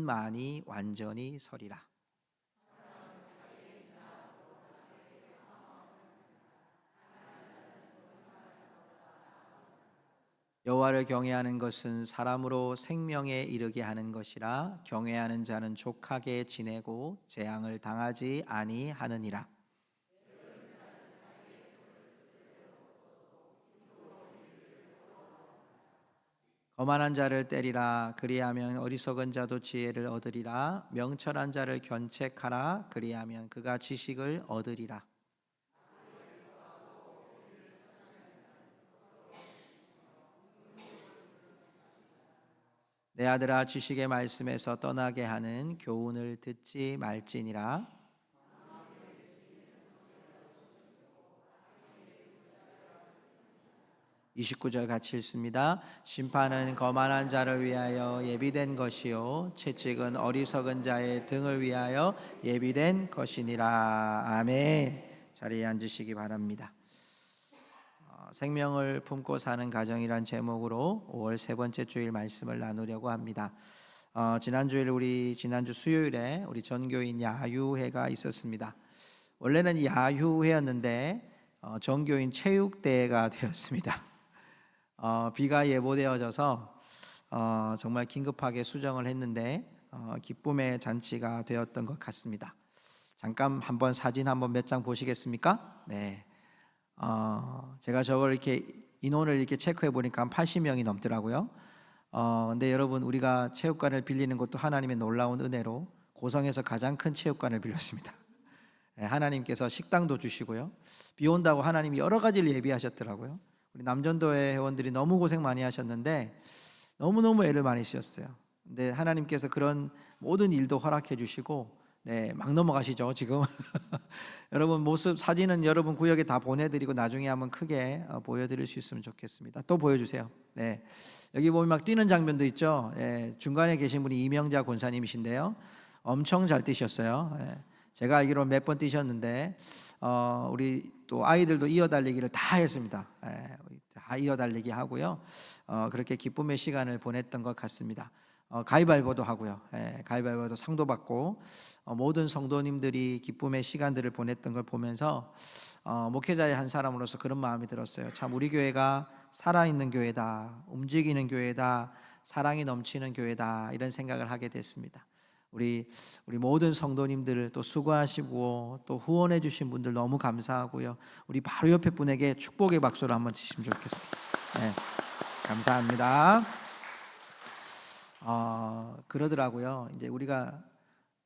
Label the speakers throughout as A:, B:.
A: 은만이 완전히 서리라. 여호와를 경외하는 것은 사람으로 생명에 이르게 하는 것이라. 경외하는 자는 족하게 지내고 재앙을 당하지 아니하느니라. 거만한 자를 때리라. 그리하면 어리석은 자도 지혜를 얻으리라. 명철한 자를 견책하라. 그리하면 그가 지식을 얻으리라. 내 아들아, 지식의 말씀에서 떠나게 하는 교훈을 듣지 말지니라. 29절 같이 읽습니다. 심판은 거만한 자를 위하여 예비된 것이요 채찍은 어리석은 자의 등을 위하여 예비된 것이니라. 아멘. 자리에 앉으시기 바랍니다. 생명을 품고 사는 가정이란 제목으로 5월 세 번째 주일 말씀을 나누려고 합니다. 지난주 수요일에 우리 전교인 야유회가 있었습니다. 원래는 야유회였는데 전교인 체육대회가 되었습니다. 비가 예보되어져서 정말 긴급하게 수정을 했는데 기쁨의 잔치가 되었던 것 같습니다. 잠깐 한번 사진 한번 몇 장 보시겠습니까? 네. 제가 저걸 이렇게 인원을 이렇게 체크해 보니까 한 80명이 넘더라고요. 근데 여러분, 우리가 체육관을 빌리는 것도 하나님의 놀라운 은혜로 고성에서 가장 큰 체육관을 빌렸습니다. 네, 하나님께서 식당도 주시고요. 비 온다고 하나님이 여러 가지를 예비하셨더라고요. 우리 남전도회 회원들이 너무 고생 많이 하셨는데 너무너무 애를 많이 쓰셨어요. 근데 하나님께서 그런 모든 일도 허락해 주시고 네, 막 넘어가시죠 지금. 여러분 모습 사진은 여러분 구역에 다 보내드리고 나중에 한번 크게 보여드릴 수 있으면 좋겠습니다. 또 보여주세요. 네, 여기 보면 막 뛰는 장면도 있죠. 네, 중간에 계신 분이 이명자 권사님이신데요, 엄청 잘 뛰셨어요. 네, 제가 알기로 몇 번 뛰셨는데 우리 또 아이들도 이어달리기를 다 했습니다. 네, 다 이어달리기 하고요. 그렇게 기쁨의 시간을 보냈던 것 같습니다. 가위바위보도 하고요. 가위바위보도 상도 받고 모든 성도님들이 기쁨의 시간들을 보냈던 걸 보면서 목회자의 한 사람으로서 그런 마음이 들었어요. 참 우리 교회가 살아있는 교회다, 움직이는 교회다, 사랑이 넘치는 교회다, 이런 생각을 하게 됐습니다. 우리 모든 성도님들 또 수고하시고 또 후원해 주신 분들 너무 감사하고요. 우리 바로 옆에 분에게 축복의 박수를 한번 치시면 좋겠습니다. 네, 감사합니다. 그러더라고요. 이제 우리가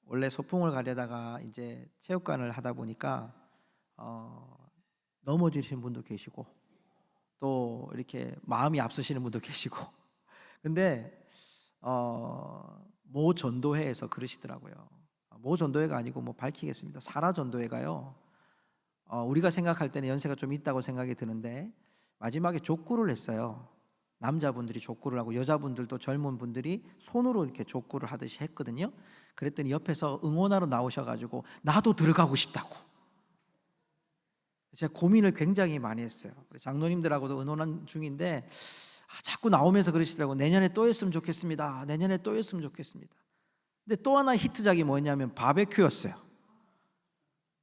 A: 원래 소풍을 가려다가 이제 체육관을 하다 보니까 넘어지신 분도 계시고 또 이렇게 마음이 앞서시는 분도 계시고, 근데 모 전도회에서 그러시더라고요. 모 전도회가 아니고 뭐 밝히겠습니다. 사라 전도회가요. 우리가 생각할 때는 연세가 좀 있다고 생각이 드는데 마지막에 족구를 했어요. 남자분들이 족구를 하고 여자분들도 젊은 분들이 손으로 이렇게 족구를 하듯이 했거든요. 그랬더니 옆에서 응원하러 나오셔가지고 나도 들어가고 싶다고. 제가 고민을 굉장히 많이 했어요. 장로님들하고도 의논한 중인데 자꾸 나오면서 그러시더라고요. 내년에 또 했으면 좋겠습니다. 내년에 또 했으면 좋겠습니다. 근데 또 하나 히트작이 뭐였냐면 바베큐였어요.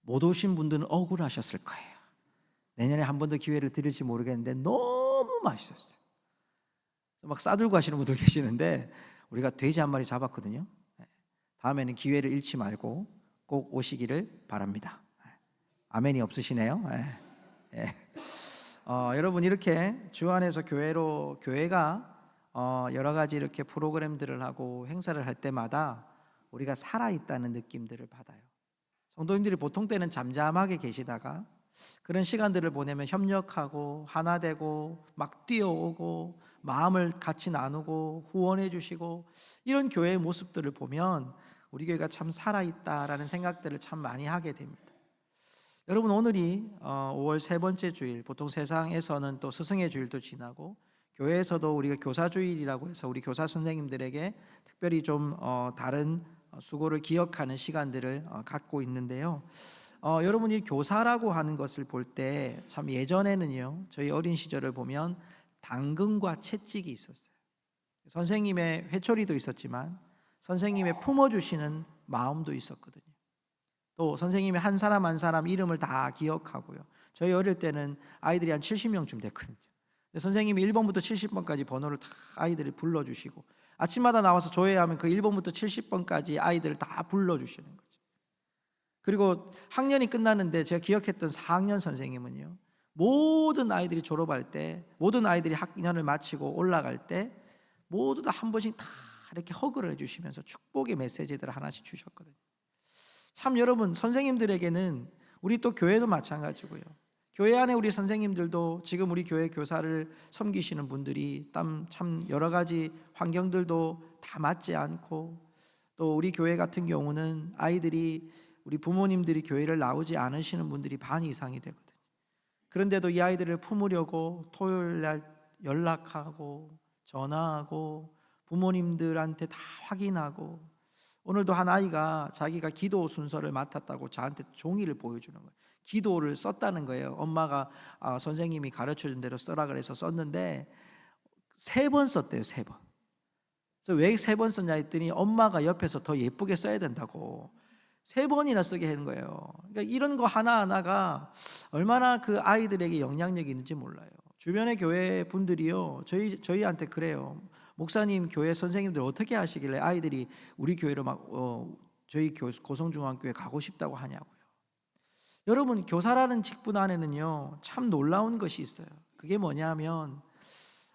A: 못 오신 분들은 억울하셨을 거예요. 내년에 한 번 더 기회를 드릴지 모르겠는데 너무 맛있었어요. 막 싸들고 하시는 분도 계시는데 우리가 돼지 한 마리 잡았거든요. 다음에는 기회를 잃지 말고 꼭 오시기를 바랍니다. 아멘이 없으시네요. 여러분, 이렇게 주 안에서 교회가 여러 가지 이렇게 프로그램들을 하고 행사를 할 때마다 우리가 살아있다는 느낌들을 받아요. 성도님들이 보통 때는 잠잠하게 계시다가 그런 시간들을 보내면 협력하고 하나 되고 막 뛰어오고 마음을 같이 나누고 후원해 주시고, 이런 교회의 모습들을 보면 우리 교회가 참 살아있다라는 생각들을 참 많이 하게 됩니다. 여러분, 오늘이 5월 세 번째 주일, 보통 세상에서는 또 스승의 주일도 지나고 교회에서도 우리가 교사주일이라고 해서 우리 교사 선생님들에게 특별히 좀 다른 수고를 기억하는 시간들을 갖고 있는데요. 여러분이 교사라고 하는 것을 볼 때 참 예전에는요, 저희 어린 시절을 보면 당근과 채찍이 있었어요. 선생님의 회초리도 있었지만 선생님의 품어주시는 마음도 있었거든요. 또 선생님이 한 사람 한 사람 이름을 다 기억하고요. 저희 어릴 때는 아이들이 한 70명쯤 됐거든요. 선생님이 1번부터 70번까지 번호를 다 아이들을 불러주시고, 아침마다 나와서 조회하면 그 1번부터 70번까지 아이들을 다 불러주시는 거죠. 그리고 학년이 끝났는데 제가 기억했던 4학년 선생님은요, 모든 아이들이 졸업할 때, 모든 아이들이 학년을 마치고 올라갈 때 모두 다 한 번씩 다 이렇게 허그를 해주시면서 축복의 메시지들을 하나씩 주셨거든요. 참 여러분, 선생님들에게는, 우리 또 교회도 마찬가지고요, 교회 안에 우리 선생님들도 지금 우리 교회 교사를 섬기시는 분들이 참 여러 가지 환경들도 다 맞지 않고, 또 우리 교회 같은 경우는 아이들이, 우리 부모님들이 교회를 나오지 않으시는 분들이 반 이상이 되거든요. 그런데도 이 아이들을 품으려고 토요일 날 연락하고 전화하고 부모님들한테 다 확인하고, 오늘도 한 아이가 자기가 기도 순서를 맡았다고 저한테 종이를 보여주는 거예요. 기도를 썼다는 거예요. 엄마가 선생님이 가르쳐준 대로 써라 그래서 썼는데 3번 썼대요. 3번. 그래서 왜 3번 썼냐 했더니 엄마가 옆에서 더 예쁘게 써야 된다고 3번이나 쓰게 하는 거예요. 그러니까 이런 거 하나하나가 얼마나 그 아이들에게 영향력이 있는지 몰라요. 주변의 교회 분들이요, 저희한테 그래요. 목사님, 교회 선생님들 어떻게 하시길래 아이들이 우리 교회로 막 저희 고성중앙교회 가고 싶다고 하냐고요. 여러분, 교사라는 직분 안에는요 참 놀라운 것이 있어요. 그게 뭐냐면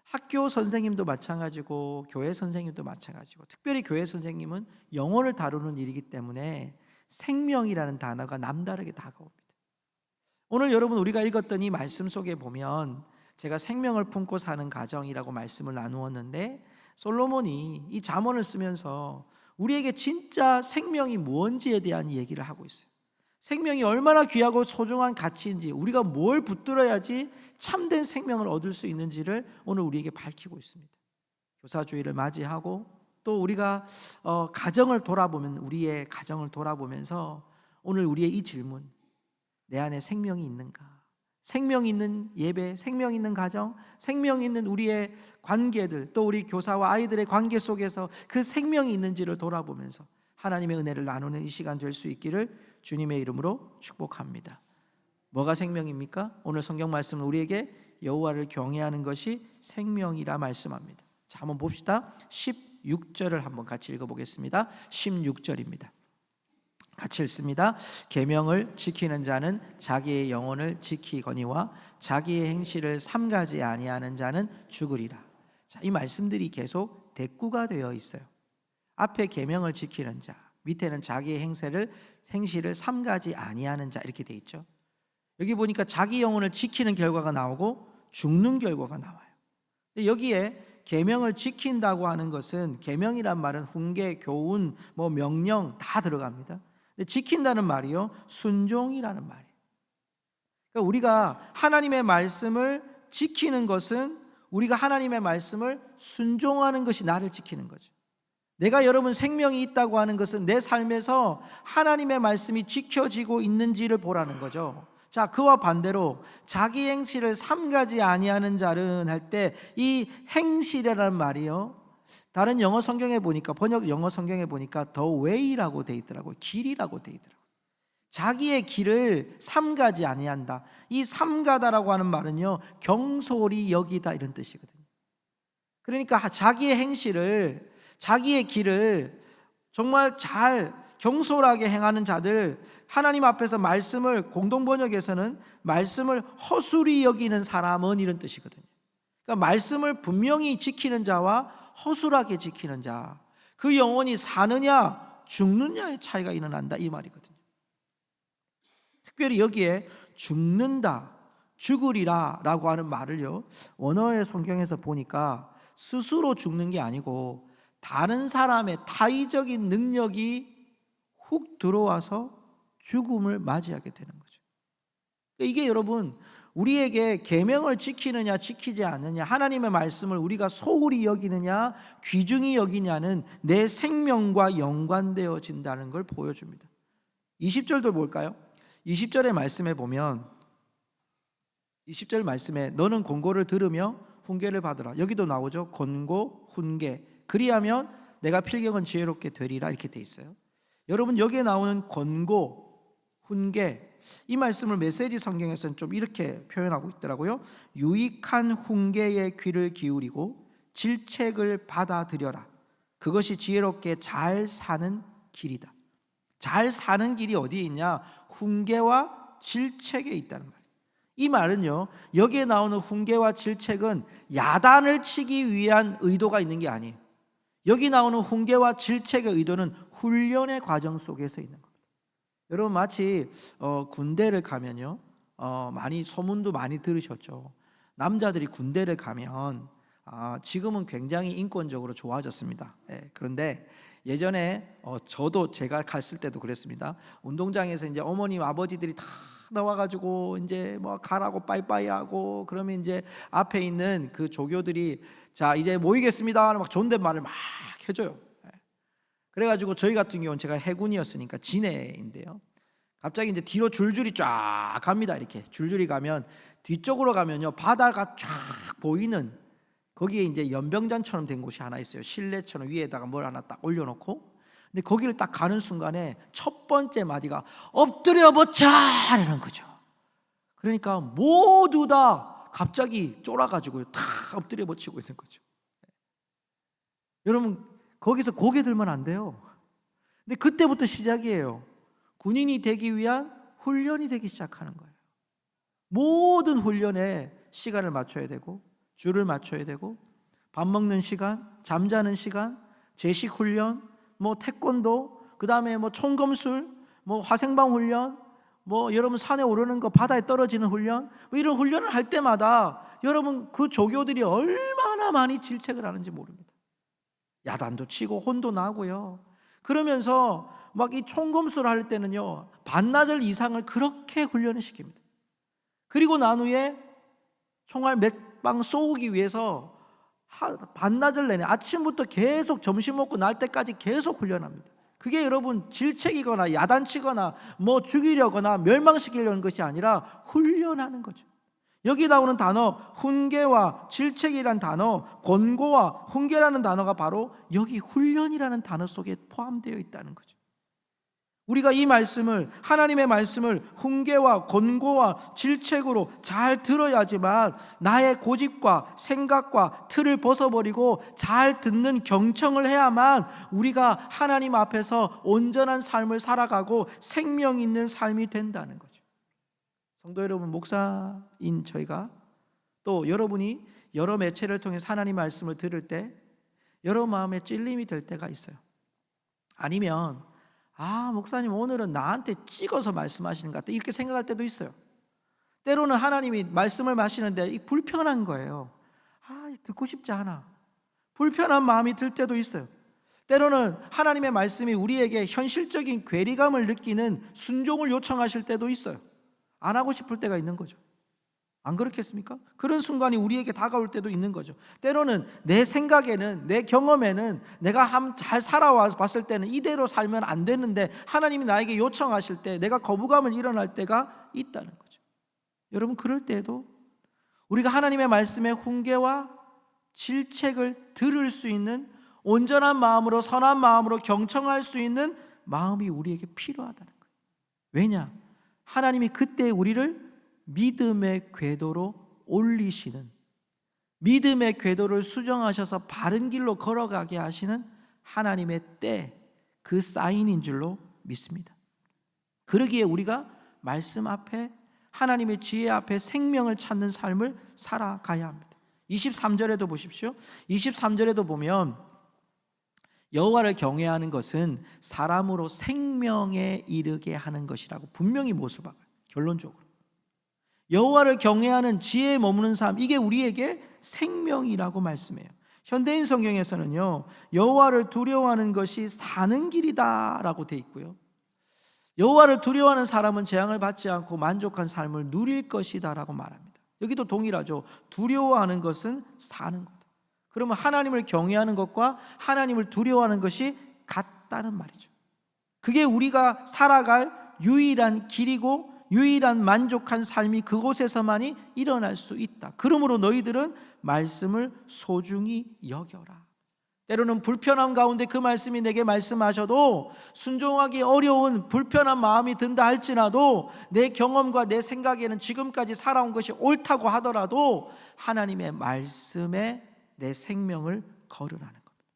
A: 학교 선생님도 마찬가지고 교회 선생님도 마찬가지고, 특별히 교회 선생님은 영혼을 다루는 일이기 때문에 생명이라는 단어가 남다르게 다가옵니다. 오늘 여러분, 우리가 읽었던 이 말씀 속에 보면, 제가 생명을 품고 사는 가정이라고 말씀을 나누었는데, 솔로몬이 이 잠언을 쓰면서 우리에게 진짜 생명이 뭔지에 대한 얘기를 하고 있어요. 생명이 얼마나 귀하고 소중한 가치인지, 우리가 뭘 붙들어야지 참된 생명을 얻을 수 있는지를 오늘 우리에게 밝히고 있습니다. 교사주의를 맞이하고, 또 우리가 가정을 돌아보면, 우리의 가정을 돌아보면서 오늘 우리의 이 질문, 내 안에 생명이 있는가? 생명이 있는 예배, 생명 있는 가정, 생명 있는 우리의 관계들, 또 우리 교사와 아이들의 관계 속에서 그 생명이 있는지를 돌아보면서 하나님의 은혜를 나누는 이 시간 될 수 있기를 주님의 이름으로 축복합니다. 뭐가 생명입니까? 오늘 성경 말씀은 우리에게 여호와를 경외하는 것이 생명이라 말씀합니다. 자, 한번 봅시다. 16절을 한번 같이 읽어보겠습니다. 16절입니다. 같이 읽습니다. 계명을 지키는 자는 자기의 영혼을 지키거니와 자기의 행실을 삼가지 아니하는 자는 죽으리라. 자, 이 말씀들이 계속 대꾸가 되어 있어요. 앞에 계명을 지키는 자, 밑에는 자기의 행실을 삼가지 아니하는 자, 이렇게 돼 있죠. 여기 보니까 자기 영혼을 지키는 결과가 나오고 죽는 결과가 나와요. 여기에 계명을 지킨다고 하는 것은, 계명이란 말은 훈계, 교훈, 명령 다 들어갑니다. 근데 지킨다는 말이요, 순종이라는 말이에요. 그러니까 우리가 하나님의 말씀을 지키는 것은, 우리가 하나님의 말씀을 순종하는 것이 나를 지키는 거죠. 내가 여러분 생명이 있다고 하는 것은 내 삶에서 하나님의 말씀이 지켜지고 있는지를 보라는 거죠. 자, 그와 반대로 자기 행실을 삼가지 아니하는 자는 할 때, 이 행실이라는 말이요, 다른 영어 성경에 보니까, 번역 영어 성경에 보니까 the way라고 돼 있더라고요. 길이라고 돼 있더라고요. 자기의 길을 삼가지 아니한다. 이 삼가다라고 하는 말은요, 경솔히 여기다, 이런 뜻이거든요. 그러니까 자기의 행실을, 자기의 길을 정말 잘 경솔하게 행하는 자들, 하나님 앞에서 말씀을, 공동번역에서는 말씀을 허술히 여기는 사람은, 이런 뜻이거든요. 그러니까 말씀을 분명히 지키는 자와 허술하게 지키는 자, 그 영혼이 사느냐 죽느냐의 차이가 일어난다, 이 말이거든요. 특별히 여기에 죽는다, 죽으리라 라고 하는 말을요, 원어의 성경에서 보니까 스스로 죽는 게 아니고 다른 사람의 타의적인 능력이 훅 들어와서 죽음을 맞이하게 되는 거죠. 이게 여러분, 우리에게 계명을 지키느냐 지키지 않느냐, 하나님의 말씀을 우리가 소홀히 여기느냐 귀중히 여기냐는 내 생명과 연관되어진다는 걸 보여줍니다. 20절도 볼까요? 20절의 말씀에 보면, 20절 말씀에 너는 권고를 들으며 훈계를 받으라, 여기도 나오죠. 권고, 훈계. 그리하면 내가 필경은 지혜롭게 되리라 이렇게 돼 있어요. 여러분 여기에 나오는 권고, 훈계 이 말씀을 메시지 성경에서는 좀 이렇게 표현하고 있더라고요. 유익한 훈계에 귀를 기울이고 질책을 받아들여라. 그것이 지혜롭게 잘 사는 길이다. 잘 사는 길이 어디에 있냐? 훈계와 질책에 있다는 말이에요. 이 말은요, 여기에 나오는 훈계와 질책은 야단을 치기 위한 의도가 있는 게 아니에요. 여기 나오는 훈계와 질책의 의도는 훈련의 과정 속에서 있는 겁니다. 여러분 마치 군대를 가면요, 많이 소문도 많이 들으셨죠. 남자들이 군대를 가면 지금은 굉장히 인권적으로 좋아졌습니다. 그런데 예전에 저도 제가 갔을 때도 그랬습니다. 운동장에서 이제 어머님 아버지들이 다 나와가지고 이제 뭐 가라고 빠이빠이하고 그러면 이제 앞에 있는 그 조교들이 자 이제 모이겠습니다 막 존댓말을 막 해줘요. 그래가지고 저희 같은 경우는 제가 해군이었으니까 진해인데요. 갑자기 이제 뒤로 줄줄이 쫙 갑니다. 이렇게 줄줄이 가면 뒤쪽으로 가면요 바다가 쫙 보이는 거기에 이제 연병장처럼 된 곳이 하나 있어요. 실내처럼 위에다가 뭘 하나 딱 올려놓고. 근데 거기를 딱 가는 순간에 첫 번째 마디가 엎드려 버자 이런 거죠. 그러니까 모두 다 갑자기 쫄아가지고 다 엎드려 버치고 있는 거죠. 여러분 거기서 고개 들면 안 돼요. 근데 그때부터 시작이에요. 군인이 되기 위한 훈련이 되기 시작하는 거예요. 모든 훈련에 시간을 맞춰야 되고 줄을 맞춰야 되고 밥 먹는 시간, 잠자는 시간, 제식 훈련, 뭐 태권도, 그다음에 뭐 총검술, 뭐 화생방 훈련, 뭐 여러분 산에 오르는 거, 바다에 떨어지는 훈련, 뭐 이런 훈련을 할 때마다 여러분 그 조교들이 얼마나 많이 질책을 하는지 모릅니다. 야단도 치고 혼도 나고요. 그러면서 막 이 총검술을 할 때는요 반나절 이상을 그렇게 훈련을 시킵니다. 그리고 난 후에 총알 몇 방 쏘기 위해서 반나절 내내 아침부터 계속 점심 먹고 날 때까지 계속 훈련합니다. 그게 여러분 질책이거나 야단치거나 뭐 죽이려거나 멸망시키려는 것이 아니라 훈련하는 거죠. 여기 나오는 단어 훈계와 질책이란 단어, 권고와 훈계라는 단어가 바로 여기 훈련이라는 단어 속에 포함되어 있다는 거죠. 우리가 이 말씀을, 하나님의 말씀을 훈계와 권고와 질책으로 잘 들어야지만 나의 고집과 생각과 틀을 벗어버리고 잘 듣는 경청을 해야만 우리가 하나님 앞에서 온전한 삶을 살아가고 생명 있는 삶이 된다는 거죠. 성도 여러분, 목사인 저희가 또 여러분이 여러 매체를 통해서 하나님 말씀을 들을 때 여러분 마음에 찔림이 될 때가 있어요. 아니면 목사님 오늘은 나한테 찍어서 말씀하시는 것 같다 이렇게 생각할 때도 있어요. 때로는 하나님이 말씀을 하시는데 불편한 거예요. 듣고 싶지 않아. 불편한 마음이 들 때도 있어요. 때로는 하나님의 말씀이 우리에게 현실적인 괴리감을 느끼는 순종을 요청하실 때도 있어요. 안 하고 싶을 때가 있는 거죠. 안 그렇겠습니까? 그런 순간이 우리에게 다가올 때도 있는 거죠. 때로는 내 생각에는, 내 경험에는 내가 잘 살아와 봤을 때는 이대로 살면 안 되는데 하나님이 나에게 요청하실 때 내가 거부감을 일어날 때가 있다는 거죠. 여러분 그럴 때에도 우리가 하나님의 말씀의 훈계와 질책을 들을 수 있는 온전한 마음으로 선한 마음으로 경청할 수 있는 마음이 우리에게 필요하다는 거예요. 왜냐? 하나님이 그때 우리를 믿음의 궤도로 올리시는, 믿음의 궤도를 수정하셔서 바른 길로 걸어가게 하시는 하나님의 때, 그 사인인 줄로 믿습니다. 그러기에 우리가 말씀 앞에, 하나님의 지혜 앞에 생명을 찾는 삶을 살아가야 합니다. 23절에도 보십시오. 23절에도 보면 여호와를 경외하는 것은 사람으로 생명에 이르게 하는 것이라고 분명히 모습하고요. 결론적으로 여호와를 경외하는 지혜에 머무는 삶, 이게 우리에게 생명이라고 말씀해요. 현대인 성경에서는요 여호와를 두려워하는 것이 사는 길이다라고 돼 있고요, 여호와를 두려워하는 사람은 재앙을 받지 않고 만족한 삶을 누릴 것이다라고 말합니다. 여기도 동일하죠. 두려워하는 것은 사는 거다. 그러면 하나님을 경외하는 것과 하나님을 두려워하는 것이 같다는 말이죠. 그게 우리가 살아갈 유일한 길이고 유일한 만족한 삶이 그곳에서만이 일어날 수 있다. 그러므로 너희들은 말씀을 소중히 여겨라. 때로는 불편함 가운데 그 말씀이 내게 말씀하셔도 순종하기 어려운 불편한 마음이 든다 할지라도 내 경험과 내 생각에는 지금까지 살아온 것이 옳다고 하더라도 하나님의 말씀에 내 생명을 걸으라는 겁니다.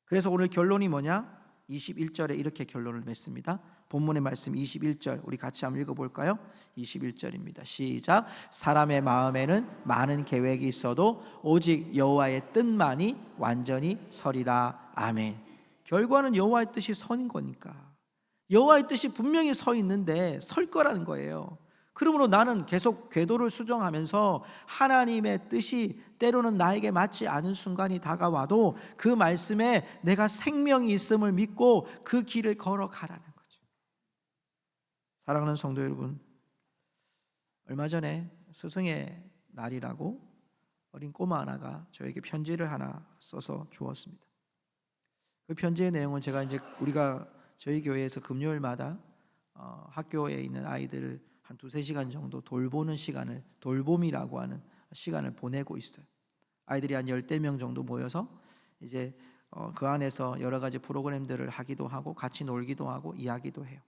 A: 그래서 오늘 결론이 뭐냐? 21절에 이렇게 결론을 맺습니다. 본문의 말씀 21절 우리 같이 한번 읽어볼까요? 21절입니다. 시작. 사람의 마음에는 많은 계획이 있어도 오직 여호와의 뜻만이 완전히 서리라. 아멘. 결과는 여호와의 뜻이 서는 거니까, 여호와의 뜻이 분명히 서 있는데 설 거라는 거예요. 그러므로 나는 계속 궤도를 수정하면서 하나님의 뜻이 때로는 나에게 맞지 않은 순간이 다가와도 그 말씀에 내가 생명이 있음을 믿고 그 길을 걸어가라는 거죠. 사랑하는 성도 여러분, 얼마 전에 스승의 날이라고 어린 꼬마 하나가 저에게 편지를 하나 써서 주었습니다. 그 편지의 내용은 제가 이제 우리가 저희 교회에서 금요일마다 학교에 있는 아이들을 한 2-3시간 정도 돌보는 시간을, 돌봄이라고 하는 시간을 보내고 있어요. 아이들이 한 10명 정도 모여서 이제 그 안에서 여러 가지 프로그램들을 하기도 하고 같이 놀기도 하고 이야기도 해요.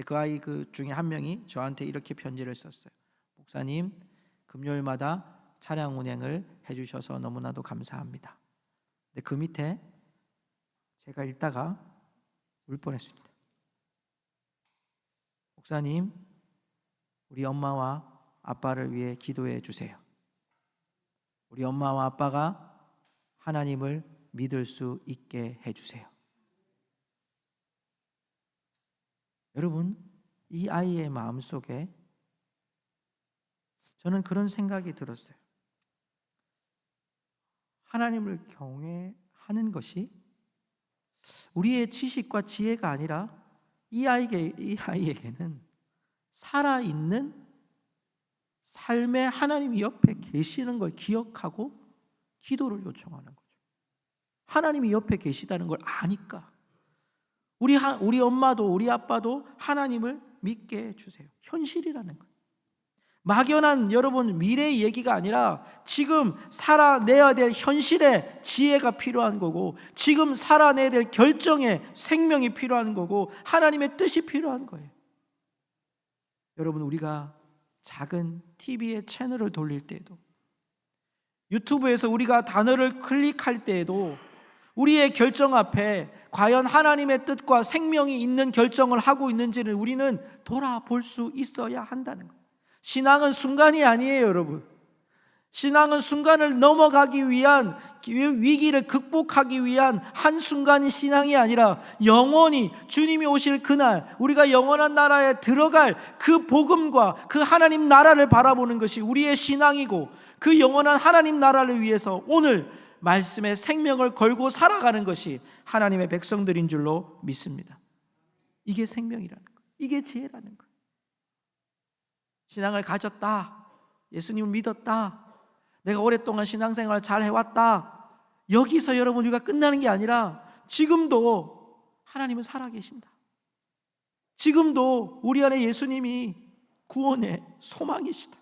A: 그 아이 그 중에 한 명이 저한테 이렇게 편지를 썼어요. 목사님, 금요일마다 차량 운행을 해주셔서 너무나도 감사합니다. 근데 그 밑에 제가 읽다가 울 뻔했습니다. 목사님, 우리 엄마와 아빠를 위해 기도해 주세요. 우리 엄마와 아빠가 하나님을 믿을 수 있게 해주세요. 여러분, 이 아이의 마음속에 저는 그런 생각이 들었어요. 하나님을 경외하는 것이 우리의 지식과 지혜가 아니라 이 아이에게는 살아있는 삶의 하나님이 옆에 계시는 걸 기억하고 기도를 요청하는 거죠. 하나님이 옆에 계시다는 걸 아니까 우리 엄마도 우리 아빠도 하나님을 믿게 해주세요. 현실이라는 거예요. 막연한 여러분 미래의 얘기가 아니라 지금 살아내야 될 현실의 지혜가 필요한 거고, 지금 살아내야 될 결정의 생명이 필요한 거고, 하나님의 뜻이 필요한 거예요. 여러분, 우리가 작은 TV의 채널을 돌릴 때에도, 유튜브에서 우리가 단어를 클릭할 때에도 우리의 결정 앞에 과연 하나님의 뜻과 생명이 있는 결정을 하고 있는지를 우리는 돌아볼 수 있어야 한다는 거예요. 신앙은 순간이 아니에요, 여러분. 신앙은 순간을 넘어가기 위한, 위기를 극복하기 위한 한순간의 신앙이 아니라 영원히 주님이 오실 그날 우리가 영원한 나라에 들어갈 그 복음과 그 하나님 나라를 바라보는 것이 우리의 신앙이고, 그 영원한 하나님 나라를 위해서 오늘 말씀의 생명을 걸고 살아가는 것이 하나님의 백성들인 줄로 믿습니다. 이게 생명이라는 거예요. 이게 지혜라는 거예요. 신앙을 가졌다, 예수님을 믿었다, 내가 오랫동안 신앙생활을 잘 해왔다, 여기서 여러분 우리가 끝나는 게 아니라 지금도 하나님은 살아계신다. 지금도 우리 안에 예수님이 구원의 소망이시다.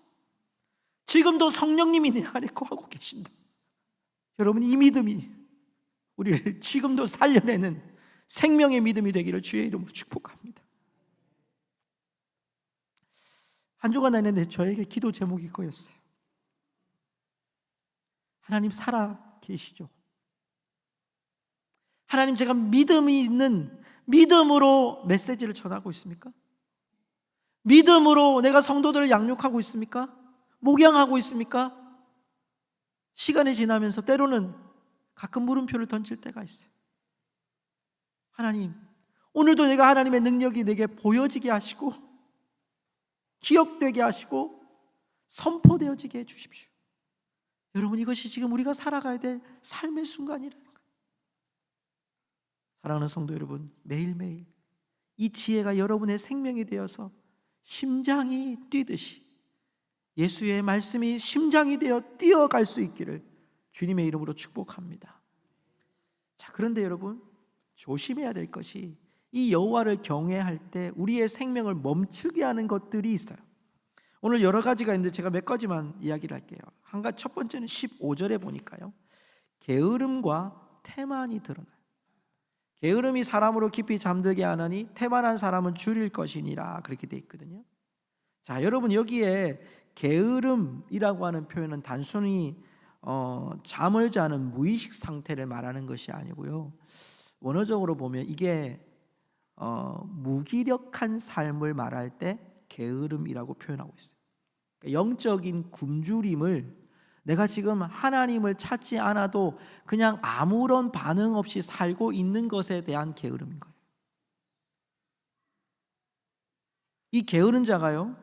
A: 지금도 성령님이 내 안에 거하고 계신다. 여러분, 이 믿음이 우리를 지금도 살려내는 생명의 믿음이 되기를 주의 이름으로 축복합니다. 한 주간 내내 저에게 기도 제목이 그거였어요. 하나님 살아 계시죠? 하나님, 제가 믿음이 있는 믿음으로 메시지를 전하고 있습니까? 믿음으로 내가 성도들을 양육하고 있습니까? 목양하고 있습니까? 시간이 지나면서 때로는 가끔 물음표를 던질 때가 있어요. 하나님, 오늘도 내가 하나님의 능력이 내게 보여지게 하시고 기억되게 하시고 선포되어지게 해주십시오. 여러분, 이것이 지금 우리가 살아가야 될 삶의 순간이라는 거예요. 사랑하는 성도 여러분, 매일매일 이 지혜가 여러분의 생명이 되어서 심장이 뛰듯이 예수의 말씀이 심장이 되어 뛰어갈 수 있기를 주님의 이름으로 축복합니다. 자, 그런데 여러분, 조심해야 될 것이 이 여호와를 경외할 때 우리의 생명을 멈추게 하는 것들이 있어요. 오늘 여러 가지가 있는데 제가 몇 가지만 이야기를 할게요. 첫 번째는 15절에 보니까요, 게으름과 태만이 드러나요. 게으름이 사람으로 깊이 잠들게 하느니 태만한 사람은 줄일 것이니라, 그렇게 돼 있거든요. 자, 여러분, 여기에 게으름이라고 하는 표현은 단순히 잠을 자는 무의식 상태를 말하는 것이 아니고요, 원어적으로 보면 이게 무기력한 삶을 말할 때 게으름이라고 표현하고 있어요. 그러니까 영적인 굶주림을, 내가 지금 하나님을 찾지 않아도 그냥 아무런 반응 없이 살고 있는 것에 대한 게으름인 거예요. 이 게으른 자가요,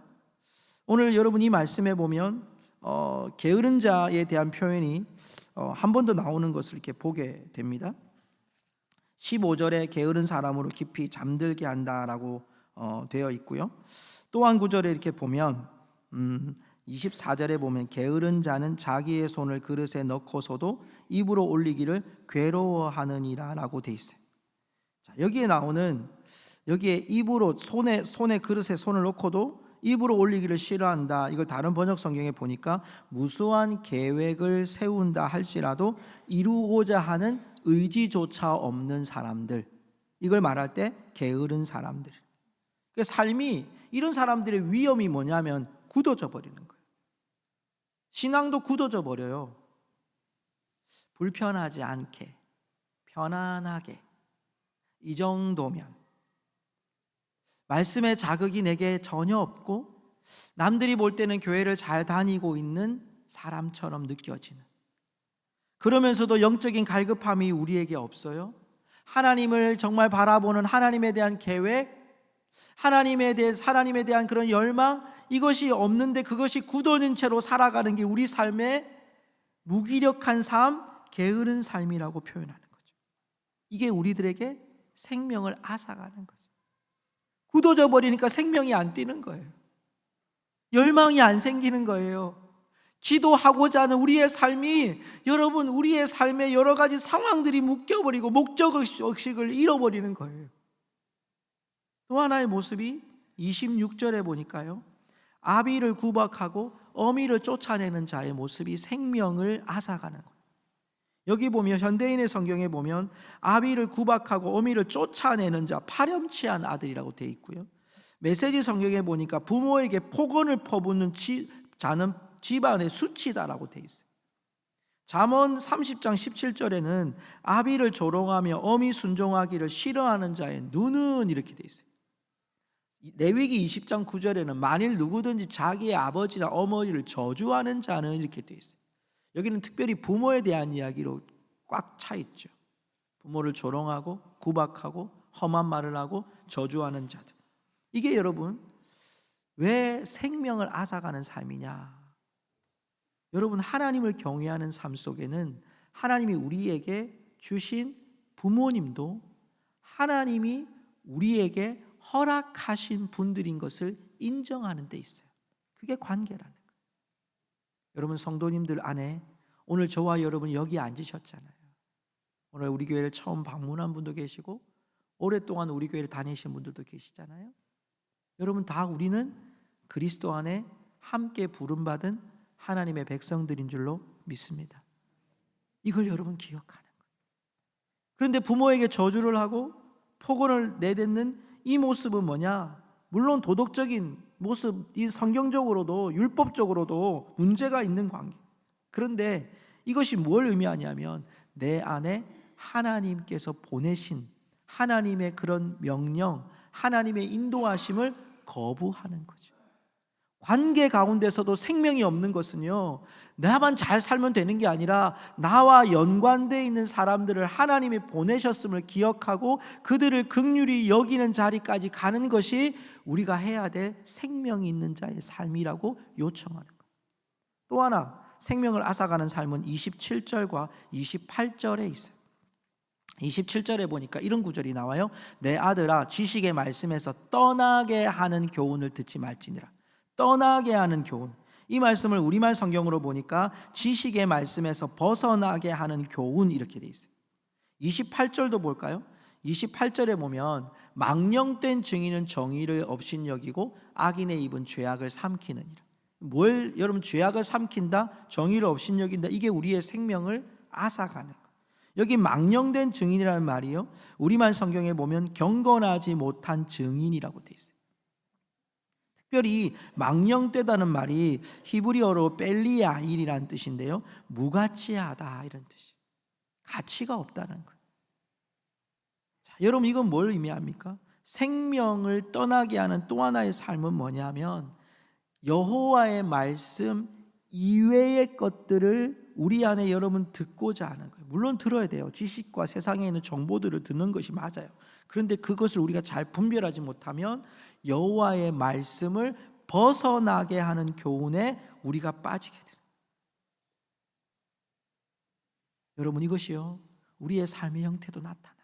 A: 오늘 여러분 이 말씀에 보면 게으른 자에 대한 표현이 한 번 더 나오는 것을 이렇게 보게 됩니다. 15절에 게으른 사람으로 깊이 잠들게 한다라고 되어 있고요. 또한 9절에 이렇게 보면 24절에 보면 게으른 자는 자기의 손을 그릇에 넣고서도 입으로 올리기를 괴로워하느니라 라고 되어 있어요. 자, 여기에 나오는, 여기에 입으로 손에 그릇에 손을 넣고도 입으로 올리기를 싫어한다, 이걸 다른 번역 성경에 보니까 무수한 계획을 세운다 할지라도 이루고자 하는 의지조차 없는 사람들, 이걸 말할 때 게으른 사람들. 그 삶이, 이런 사람들의 위험이 뭐냐면 굳어져 버리는 거예요. 신앙도 굳어져 버려요. 불편하지 않게, 편안하게, 이 정도면, 말씀의 자극이 내게 전혀 없고 남들이 볼 때는 교회를 잘 다니고 있는 사람처럼 느껴지는, 그러면서도 영적인 갈급함이 우리에게 없어요. 하나님을 정말 바라보는 하나님에 대한 계획, 하나님에 대한 그런 열망, 이것이 없는데 그것이 굳어진 채로 살아가는 게 우리 삶의 무기력한 삶, 게으른 삶이라고 표현하는 거죠. 이게 우리들에게 생명을 앗아가는 거죠. 굳어져 버리니까 생명이 안 뛰는 거예요. 열망이 안 생기는 거예요. 기도하고자 하는 우리의 삶이, 여러분, 우리의 삶에 여러 가지 상황들이 묶여버리고 목적의식을 잃어버리는 거예요. 또 하나의 모습이 26절에 보니까요, 아비를 구박하고 어미를 쫓아내는 자의 모습이 생명을 앗아가는 거예요. 여기 보면 현대인의 성경에 보면 아비를 구박하고 어미를 쫓아내는 자, 파렴치한 아들이라고 되어 있고요, 메시지 성경에 보니까 부모에게 폭언을 퍼붓는 자는 집안의 수치다라고 되어 있어요. 잠언 30장 17절에는 아비를 조롱하며 어미 순종하기를 싫어하는 자의 눈은, 이렇게 되어 있어요. 레위기 20장 9절에는 만일 누구든지 자기의 아버지나 어머니를 저주하는 자는, 이렇게 되어 있어요. 여기는 특별히 부모에 대한 이야기로 꽉 차 있죠. 부모를 조롱하고 구박하고 험한 말을 하고 저주하는 자들. 이게 여러분 왜 생명을 앗아가는 삶이냐? 여러분, 하나님을 경외하는 삶 속에는 하나님이 우리에게 주신 부모님도 하나님이 우리에게 허락하신 분들인 것을 인정하는 데 있어요. 그게 관계라는 거예요. 여러분, 성도님들 안에 오늘 저와 여러분 여기 앉으셨잖아요. 오늘 우리 교회를 처음 방문한 분도 계시고 오랫동안 우리 교회를 다니신 분들도 계시잖아요. 여러분, 다 우리는 그리스도 안에 함께 부름받은 하나님의 백성들인 줄로 믿습니다. 이걸 여러분 기억하는 거예요. 그런데 부모에게 저주를 하고 폭언을 내뱉는 이 모습은 뭐냐? 물론 도덕적인 모습, 이 성경적으로도 율법적으로도 문제가 있는 관계. 그런데 이것이 뭘 의미하냐면 내 안에 하나님께서 보내신 하나님의 그런 명령, 하나님의 인도하심을 거부하는 거죠. 관계 가운데서도 생명이 없는 것은요, 나만 잘 살면 되는 게 아니라 나와 연관되어 있는 사람들을 하나님이 보내셨음을 기억하고 그들을 긍휼히 여기는 자리까지 가는 것이 우리가 해야 될 생명이 있는 자의 삶이라고 요청하는 거예요. 또 하나, 생명을 앗아가는 삶은 27절과 28절에 있어요. 27절에 보니까 이런 구절이 나와요. 내 아들아, 지식의 말씀에서 떠나게 하는 교훈을 듣지 말지니라. 떠나게 하는 교훈, 이 말씀을 우리말 성경으로 보니까 지식의 말씀에서 벗어나게 하는 교훈, 이렇게 돼 있어요. 28절도 볼까요? 28절에 보면 망령된 증인은 정의를 업신여기고 악인의 입은 죄악을 삼키느니라. 뭘 여러분, 죄악을 삼킨다, 정의를 업신여긴다, 이게 우리의 생명을 앗아가는 것. 여기 망령된 증인이라는 말이요, 우리말 성경에 보면 경건하지 못한 증인이라고 되어 있어요. 특별히 망령되다는 말이 히브리어로 벨리야일이라는 뜻인데요, 무가치하다 이런 뜻이에요. 가치가 없다는 거예요. 자, 여러분 이건 뭘 의미합니까? 생명을 떠나게 하는 또 하나의 삶은 뭐냐면 여호와의 말씀 이외의 것들을 우리 안에 여러분 듣고자 하는 거예요. 물론 들어야 돼요. 지식과 세상에 있는 정보들을 듣는 것이 맞아요. 그런데 그것을 우리가 잘 분별하지 못하면 여호와의 말씀을 벗어나게 하는 교훈에 우리가 빠지게 돼요. 여러분 이것이요, 우리의 삶의 형태도 나타나요.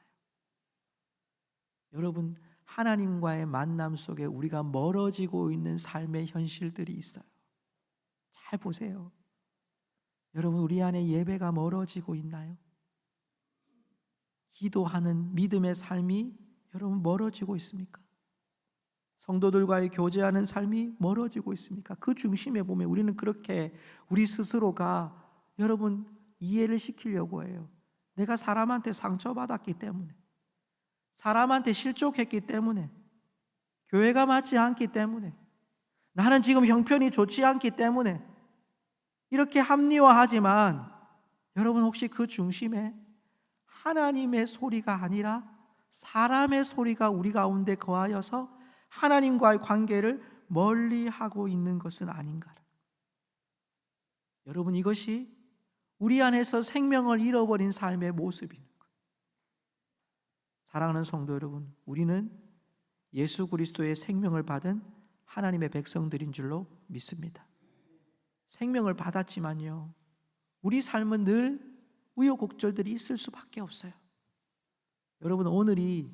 A: 여러분 하나님과의 만남 속에 우리가 멀어지고 있는 삶의 현실들이 있어요. 잘 보세요. 여러분 우리 안에 예배가 멀어지고 있나요? 기도하는 믿음의 삶이 여러분 멀어지고 있습니까? 성도들과의 교제하는 삶이 멀어지고 있습니까? 그 중심에 보면 우리는 그렇게 우리 스스로가 여러분 이해를 시키려고 해요. 내가 사람한테 상처받았기 때문에, 사람한테 실족했기 때문에, 교회가 맞지 않기 때문에, 나는 지금 형편이 좋지 않기 때문에 이렇게 합리화하지만 여러분 혹시 그 중심에 하나님의 소리가 아니라 사람의 소리가 우리 가운데 거하여서 하나님과의 관계를 멀리하고 있는 것은 아닌가? 여러분 이것이 우리 안에서 생명을 잃어버린 삶의 모습인 거예요. 사랑하는 성도 여러분, 우리는 예수 그리스도의 생명을 받은 하나님의 백성들인 줄로 믿습니다. 생명을 받았지만요, 우리 삶은 늘 우여곡절들이 있을 수밖에 없어요. 여러분 오늘이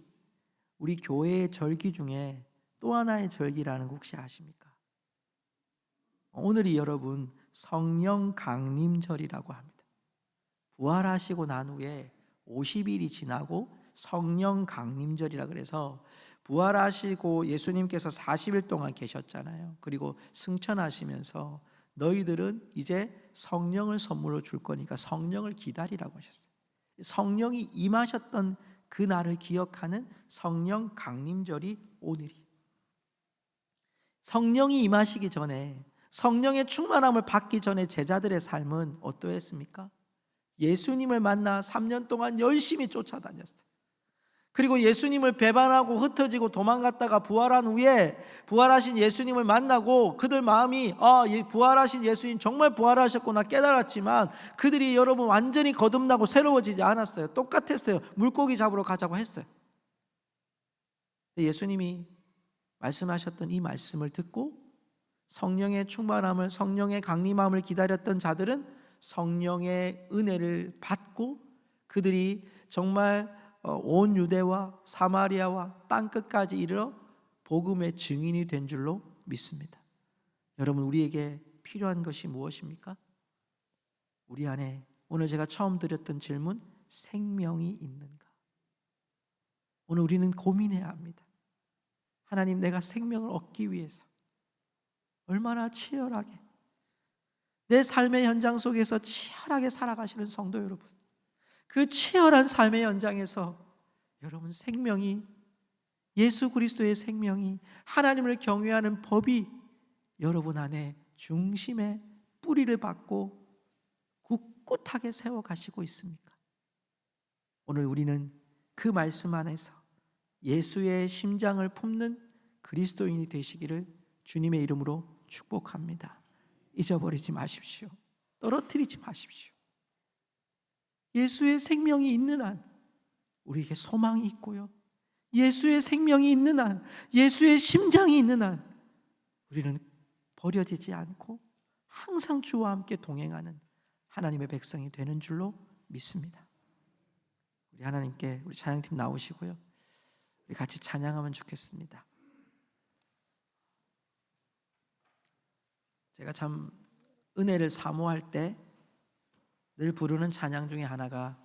A: 우리 교회의 절기 중에 또 하나의 절기라는 거 혹시 아십니까? 오늘이 여러분 성령 강림절이라고 합니다. 부활하시고 난 후에 50일이 지나고 성령 강림절이라 그래서 부활하시고 예수님께서 40일 동안 계셨잖아요. 그리고 승천하시면서 너희들은 이제 성령을 선물로 줄 거니까 성령을 기다리라고 하셨어요. 성령이 임하셨던 그 날을 기억하는 성령 강림절이 오늘이. 성령이 임하시기 전에, 성령의 충만함을 받기 전에 제자들의 삶은 어떠했습니까? 예수님을 만나 3년 동안 열심히 쫓아다녔어요. 그리고 예수님을 배반하고 흩어지고 도망갔다가 부활한 후에 부활하신 예수님을 만나고 그들 마음이 부활하신 예수님 정말 부활하셨구나 깨달았지만 그들이 여러분 완전히 거듭나고 새로워지지 않았어요. 똑같았어요. 물고기 잡으러 가자고 했어요. 예수님이 말씀하셨던 이 말씀을 듣고 성령의 충만함을, 성령의 강림함을 기다렸던 자들은 성령의 은혜를 받고 그들이 정말 온 유대와 사마리아와 땅끝까지 이르러 복음의 증인이 된 줄로 믿습니다. 여러분 우리에게 필요한 것이 무엇입니까? 우리 안에 오늘 제가 처음 드렸던 질문, 생명이 있는가? 오늘 우리는 고민해야 합니다. 하나님, 내가 생명을 얻기 위해서 얼마나 치열하게 내 삶의 현장 속에서 치열하게 살아가시는 성도 여러분, 그 치열한 삶의 현장에서 여러분 생명이, 예수 그리스도의 생명이, 하나님을 경외하는 법이 여러분 안에 중심에 뿌리를 받고 굳굳하게 세워가시고 있습니까? 오늘 우리는 그 말씀 안에서 예수의 심장을 품는 그리스도인이 되시기를 주님의 이름으로 축복합니다. 잊어버리지 마십시오. 떨어뜨리지 마십시오. 예수의 생명이 있는 한 우리에게 소망이 있고요, 예수의 생명이 있는 한, 예수의 심장이 있는 한 우리는 버려지지 않고 항상 주와 함께 동행하는 하나님의 백성이 되는 줄로 믿습니다. 우리 하나님께, 우리 찬양팀 나오시고요, 우리 같이 찬양하면 좋겠습니다. 제가 참 은혜를 사모할 때 늘 부르는 찬양 중에 하나가